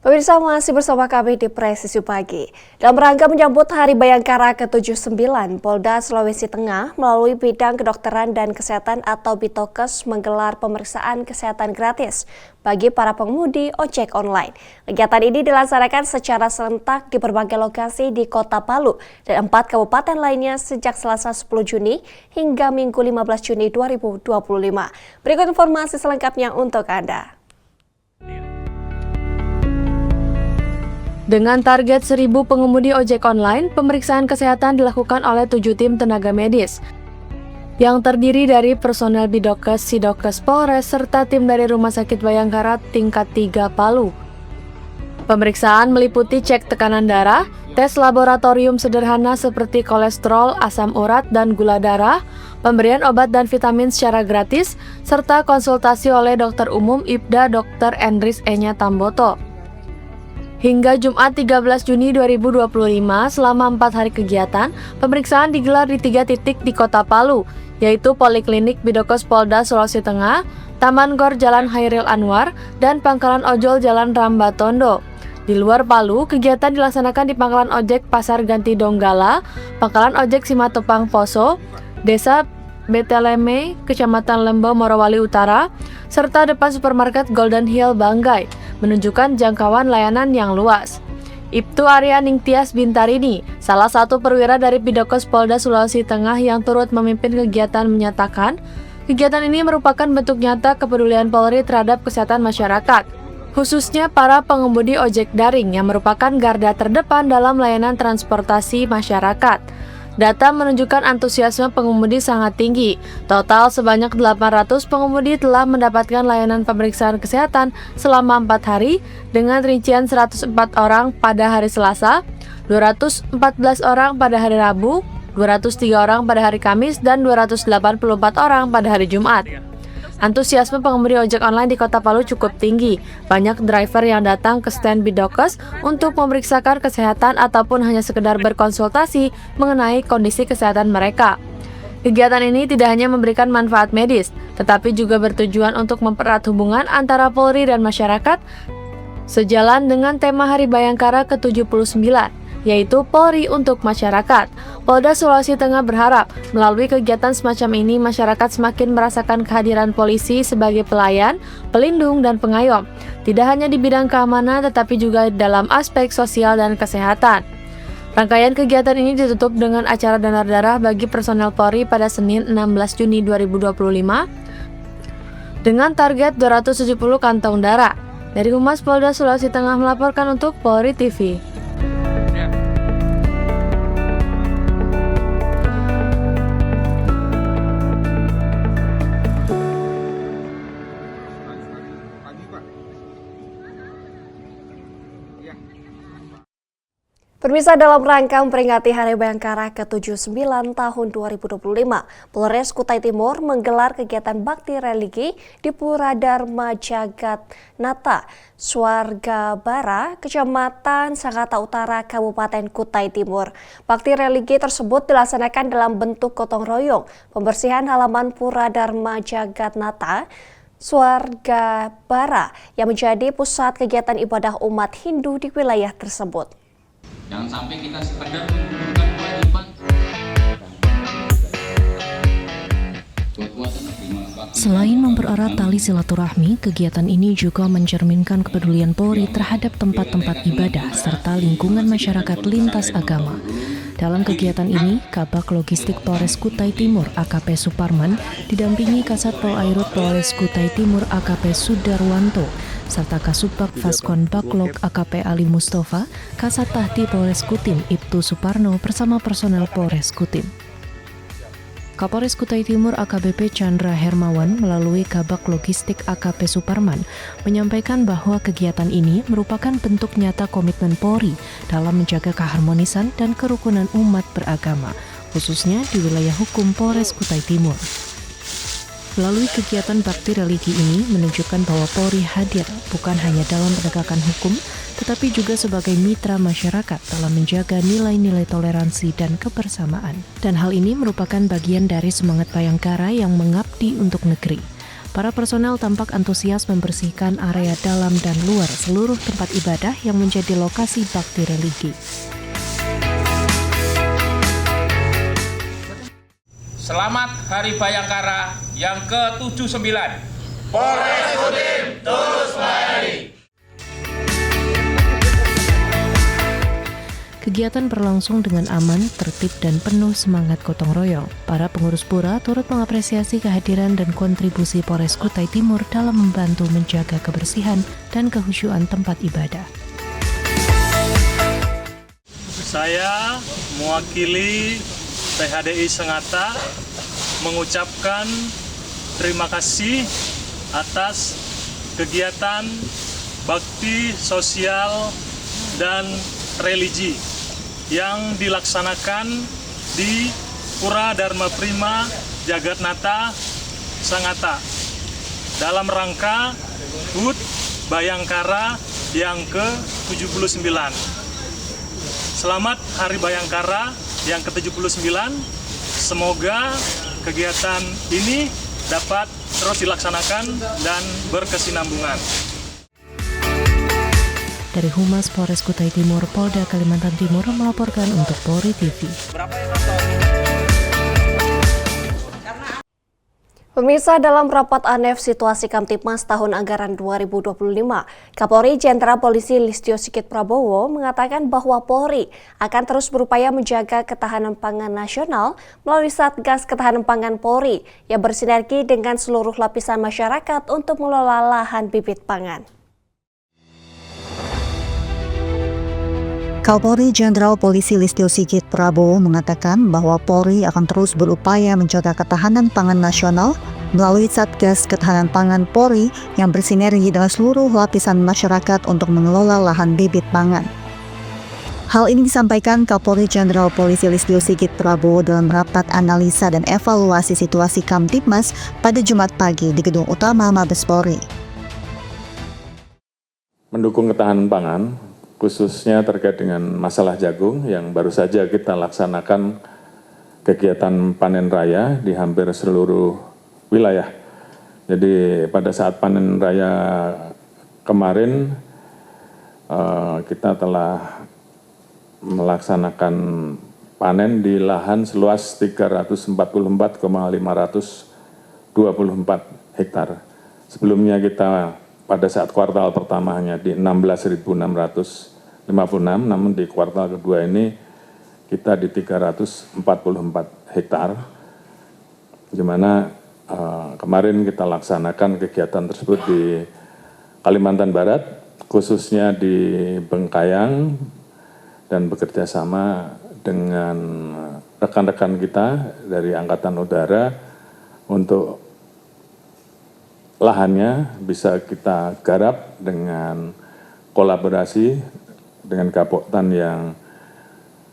Pemirsa masih bersama kami di Presisi Pagi. Dalam rangka menyambut Hari Bayangkara ke-79, Polda Sulawesi Tengah melalui Bidang Kedokteran dan Kesehatan atau Bitokes menggelar pemeriksaan kesehatan gratis bagi para pengemudi ojek online. Kegiatan ini dilaksanakan secara serentak di berbagai lokasi di Kota Palu dan 4 kabupaten lainnya sejak Selasa 10 Juni hingga Minggu 15 Juni 2025. Berikut informasi selengkapnya untuk Anda. Dengan target 1.000 pengemudi ojek online, pemeriksaan kesehatan dilakukan oleh 7 tim tenaga medis yang terdiri dari personel Bidokes, Sidokes, Polres, serta tim dari Rumah Sakit Bayangkara tingkat 3 Palu. Pemeriksaan meliputi cek tekanan darah, tes laboratorium sederhana seperti kolesterol, asam urat, dan gula darah, pemberian obat dan vitamin secara gratis, serta konsultasi oleh dokter umum IPDA Dr. Endris Enya Tamboto. Hingga Jumat 13 Juni 2025, selama 4 hari kegiatan, pemeriksaan digelar di 3 titik di Kota Palu, yaitu Poliklinik Bidokes Polda Sulawesi Tengah, Taman Gor Jalan Hairil Anwar, dan Pangkalan Ojol Jalan Rambatondo. Di luar Palu, kegiatan dilaksanakan di Pangkalan Ojek Pasar Ganti Donggala, Pangkalan Ojek Simatupang Poso, Desa Beteleme, Kecamatan Lembau Morowali Utara, serta depan supermarket Golden Hill Banggai, menunjukkan jangkauan layanan yang luas. Ibtu Arya Ningtyas Bintarini, salah satu perwira dari Bidokes Polda Sulawesi Tengah yang turut memimpin kegiatan menyatakan, kegiatan ini merupakan bentuk nyata kepedulian Polri terhadap kesehatan masyarakat, khususnya para pengemudi ojek daring yang merupakan garda terdepan dalam layanan transportasi masyarakat. Data menunjukkan antusiasme pengemudi sangat tinggi. Total sebanyak 800 pengemudi telah mendapatkan layanan pemeriksaan kesehatan selama 4 hari dengan rincian 104 orang pada hari Selasa, 214 orang pada hari Rabu, 203 orang pada hari Kamis, dan 284 orang pada hari Jumat. Antusiasme pengemudi ojek online di Kota Palu cukup tinggi. Banyak driver yang datang ke stand Bidokes untuk memeriksakan kesehatan ataupun hanya sekedar berkonsultasi mengenai kondisi kesehatan mereka. Kegiatan ini tidak hanya memberikan manfaat medis, tetapi juga bertujuan untuk mempererat hubungan antara Polri dan masyarakat sejalan dengan tema Hari Bayangkara ke-79, yaitu Polri untuk Masyarakat. Polda Sulawesi Tengah berharap melalui kegiatan semacam ini masyarakat semakin merasakan kehadiran polisi sebagai pelayan, pelindung, dan pengayom, tidak hanya di bidang keamanan tetapi juga dalam aspek sosial dan kesehatan. Rangkaian kegiatan ini ditutup dengan acara donor darah bagi personel Polri pada Senin 16 Juni 2025 dengan target 270 kantong darah. Dari Humas Polda Sulawesi Tengah melaporkan untuk Polri TV. Pemirsa, dalam rangka memperingati Hari Bayangkara ke-79 tahun 2025, Polres Kutai Timur menggelar kegiatan bakti religi di Pura Dharma Jagat Nata, Swargabara, Kecamatan Sangatta Utara, Kabupaten Kutai Timur. Bakti religi tersebut dilaksanakan dalam bentuk gotong royong, pembersihan halaman Pura Dharma Jagat Nata, Swargabara, yang menjadi pusat kegiatan ibadah umat Hindu di wilayah tersebut. Jangan sampai kita sekedar menunjukkan kewajiban. Selain mempererat tali silaturahmi, kegiatan ini juga mencerminkan kepedulian Polri terhadap tempat-tempat ibadah serta lingkungan masyarakat lintas agama. Dalam kegiatan ini, Kabak Logistik Polres Kutai Timur AKP Suparman didampingi Kasat Pol Airut Polres Kutai Timur AKP Sudarwanto, serta Kasubag Faskon Baklok AKP Ali Mustafa, Kasat Tahti Polres Kutim Ibtu Suparno bersama personel Polres Kutim. Kapolres Kutai Timur AKBP Chandra Hermawan melalui Kabak Logistik AKP Suparman menyampaikan bahwa kegiatan ini merupakan bentuk nyata komitmen Polri dalam menjaga keharmonisan dan kerukunan umat beragama, khususnya di wilayah hukum Polres Kutai Timur. Melalui kegiatan bakti religi ini menunjukkan bahwa Polri hadir bukan hanya dalam penegakan hukum, tetapi juga sebagai mitra masyarakat dalam menjaga nilai-nilai toleransi dan kebersamaan. Dan hal ini merupakan bagian dari semangat Bayangkara yang mengabdi untuk negeri. Para personel tampak antusias membersihkan area dalam dan luar seluruh tempat ibadah yang menjadi lokasi bakti religi. Selamat Hari Bayangkara yang ke-79. Polres Kodim terus melayani. Kegiatan berlangsung dengan aman, tertib, dan penuh semangat gotong royong. Para pengurus pura turut mengapresiasi kehadiran dan kontribusi Polres Kutai Timur dalam membantu menjaga kebersihan dan kehusyuan tempat ibadah. Saya mewakili PHDI Sengata mengucapkan terima kasih atas kegiatan bakti sosial dan religi yang dilaksanakan di Pura Dharma Prima Jagatnata Sengata dalam rangka HUT Bayangkara yang ke-79. Selamat Hari Bayangkara yang ke-79. Semoga kegiatan ini dapat terus dilaksanakan dan berkesinambungan. Dari Humas Polres Kutai Timur, Polda Kalimantan Timur melaporkan untuk Polri TV. Pemirsa, dalam rapat ANEF Situasi Kamtipmas tahun anggaran 2025, Kapolri Jenderal Polisi Listio Sigit Prabowo mengatakan bahwa Polri akan terus berupaya menjaga ketahanan pangan nasional melalui Satgas Ketahanan Pangan Polri yang bersinergi dengan seluruh lapisan masyarakat untuk mengelola lahan bibit pangan. Kapolri Jenderal Polisi Listio Sigit Prabowo mengatakan bahwa Polri akan terus berupaya menjaga ketahanan pangan nasional melalui Satgas Ketahanan Pangan Polri yang bersinergi dengan seluruh lapisan masyarakat untuk mengelola lahan bibit pangan. Hal ini disampaikan Kapolri Jenderal Polisi Listio Sigit Prabowo dalam rapat analisa dan evaluasi situasi Kamtipmas pada Jumat pagi di Gedung Utama Mabes Polri. Mendukung ketahanan pangan, khususnya terkait dengan masalah jagung yang baru saja kita laksanakan kegiatan panen raya di hampir seluruh wilayah. Jadi pada saat panen raya kemarin kita telah melaksanakan panen di lahan seluas 344,524 hektar. Sebelumnya kita pada saat kuartal pertama hanya di 16.656, namun di kuartal kedua ini kita di 344 hektar, di mana kemarin kita laksanakan kegiatan tersebut di Kalimantan Barat, khususnya di Bengkayang, dan bekerja sama dengan rekan-rekan kita dari Angkatan Udara untuk lahannya bisa kita garap dengan kolaborasi dengan Gapoktan yang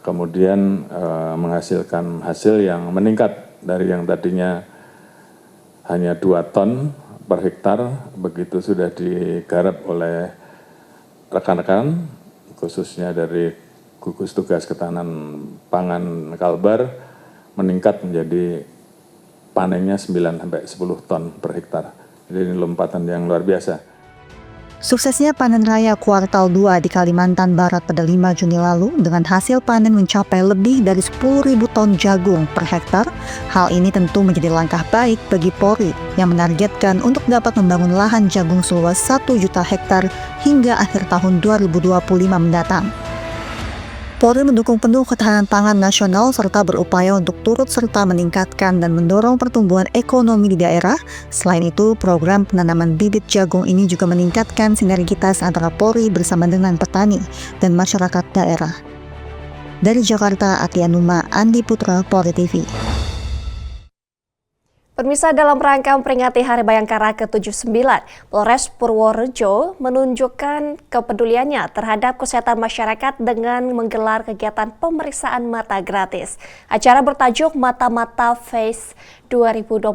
kemudian menghasilkan hasil yang meningkat dari yang tadinya hanya 2 ton per hektar, begitu sudah digarap oleh rekan-rekan, khususnya dari Gugus Tugas Ketahanan Pangan Kalbar, meningkat menjadi panennya 9-10 ton per hektar. Jadi ini lompatan yang luar biasa. Suksesnya panen raya kuartal 2 di Kalimantan Barat pada 5 Juni lalu dengan hasil panen mencapai lebih dari 10.000 ton jagung per hektar. Hal ini tentu menjadi langkah baik bagi Polri yang menargetkan untuk dapat membangun lahan jagung seluas 1 juta hektar hingga akhir tahun 2025 mendatang. Polri mendukung penuh ketahanan pangan nasional serta berupaya untuk turut serta meningkatkan dan mendorong pertumbuhan ekonomi di daerah. Selain itu, program penanaman bibit jagung ini juga meningkatkan sinergitas antara Polri bersama dengan petani dan masyarakat daerah. Dari Jakarta, Atianuma, Andi Putra, Polri TV. Pemirsa, dalam rangka memperingati Hari Bayangkara ke-79, Polres Purworejo menunjukkan kepeduliannya terhadap kesehatan masyarakat dengan menggelar kegiatan pemeriksaan mata gratis. Acara bertajuk Mata-Mata Face 2025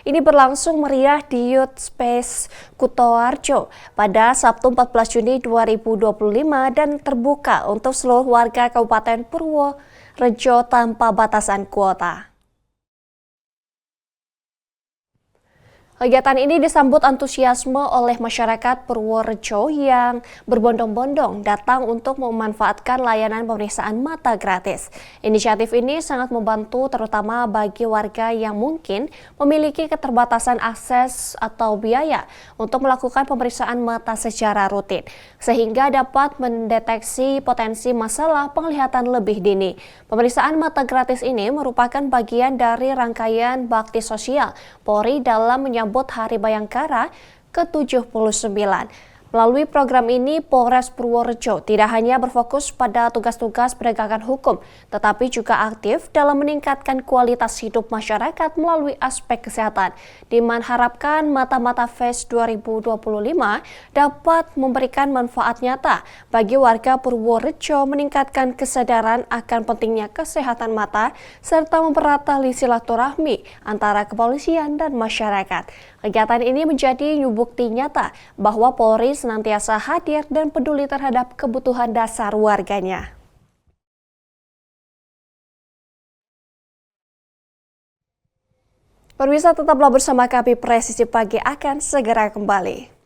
ini berlangsung meriah di Youth Space Kutoarjo pada Sabtu 14 Juni 2025 dan terbuka untuk seluruh warga Kabupaten Purworejo tanpa batasan kuota. Kegiatan ini disambut antusiasme oleh masyarakat Purworejo yang berbondong-bondong datang untuk memanfaatkan layanan pemeriksaan mata gratis. Inisiatif ini sangat membantu terutama bagi warga yang mungkin memiliki keterbatasan akses atau biaya untuk melakukan pemeriksaan mata secara rutin, sehingga dapat mendeteksi potensi masalah penglihatan lebih dini. Pemeriksaan mata gratis ini merupakan bagian dari rangkaian bakti sosial Polri dalam menyambut Hari Bayangkara ke-79. Melalui program ini, Polres Purworejo tidak hanya berfokus pada tugas-tugas penegakan hukum, tetapi juga aktif dalam meningkatkan kualitas hidup masyarakat melalui aspek kesehatan. Diharapkan Mata-Mata Fest 2025 dapat memberikan manfaat nyata bagi warga Purworejo, meningkatkan kesadaran akan pentingnya kesehatan mata, serta mempererat tali silaturahmi antara kepolisian dan masyarakat. Kegiatan ini menjadi bukti nyata bahwa Polri senantiasa hadir dan peduli terhadap kebutuhan dasar warganya. Pemirsa, tetaplah bersama kami, Presisi Pagi akan segera kembali.